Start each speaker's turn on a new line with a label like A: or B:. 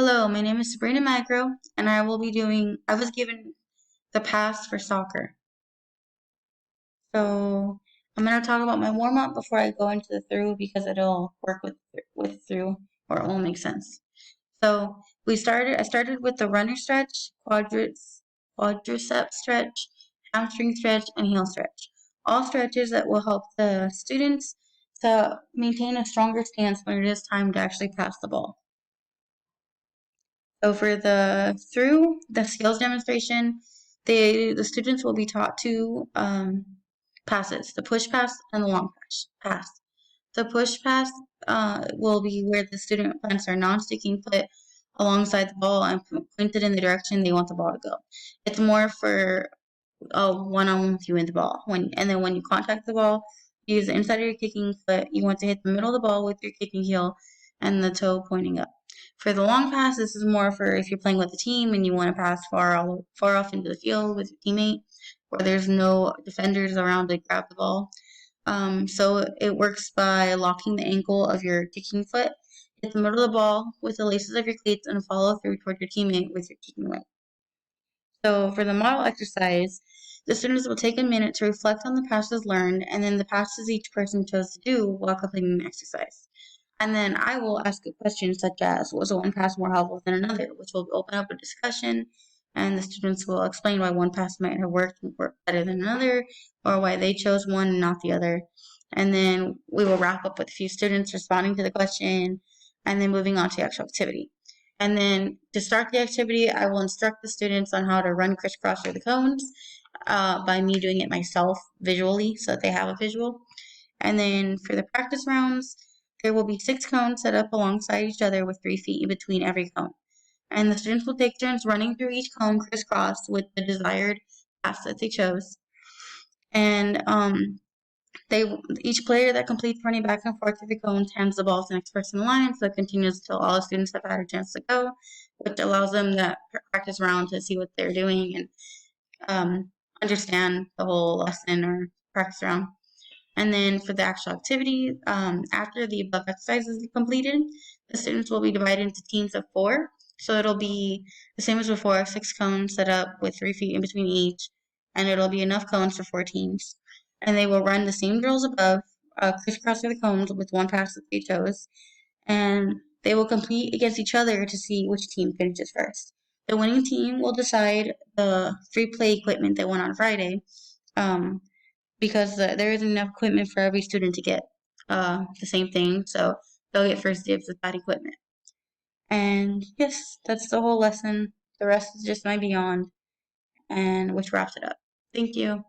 A: Hello, my name is Sabrina Magro, and I was given the pass for soccer. So I'm going to talk about my warm up before I go into the through because it'll work with through or it won't make sense. So I started with the runner stretch, quadricep stretch, hamstring stretch, and heel stretch. All stretches that will help the students to maintain a stronger stance when it is time to actually pass the ball. So for the skills demonstration, the students will be taught two passes: the push pass and the long pass. The push pass will be where the student plants their non-sticking foot alongside the ball and pointed in the direction they want the ball to go. It's more for one-on-one with you and the ball. When you contact the ball, you use the inside of your kicking foot. You want to hit the middle of the ball with your kicking heel and the toe pointing up. For the long pass, this is more for if you're playing with a team and you want to pass far off into the field with your teammate, where there's no defenders around to grab the ball. So it works by locking the ankle of your kicking foot, hit the middle of the ball with the laces of your cleats, and follow through toward your teammate with your kicking leg. So for the model exercise, the students will take a minute to reflect on the passes learned and then the passes each person chose to do while completing the exercise. And then I will ask a question such as, was one pass more helpful than another? Which will open up a discussion, and the students will explain why one pass might have worked better than another, or why they chose one and not the other. And then we will wrap up with a few students responding to the question, and then moving on to the actual activity. And then to start the activity, I will instruct the students on how to run crisscross through the cones by me doing it myself visually so that they have a visual. And then for the practice rounds, there will be 6 cones set up alongside each other with 3 feet in between every cone. And the students will take turns running through each cone crisscross with the desired path that they chose. And they each player that completes running back and forth through the cones hands the ball to the next person in line, so it continues until all the students have had a chance to go, which allows them that practice round to see what they're doing and understand the whole lesson or practice round. And then for the actual activity, after the above exercises is completed, the students will be divided into teams of 4. So it'll be the same as before, 6 cones set up with 3 feet in between each, and it'll be enough cones for 4 teams. And they will run the same drills above, crisscross through the cones with one pass that they chose, and they will compete against each other to see which team finishes first. The winning team will decide the free play equipment they won on Friday. Because there isn't enough equipment for every student to get the same thing, so they'll get first dibs with that equipment. And yes, that's the whole lesson. The rest is just my beyond, and which wraps it up. Thank you.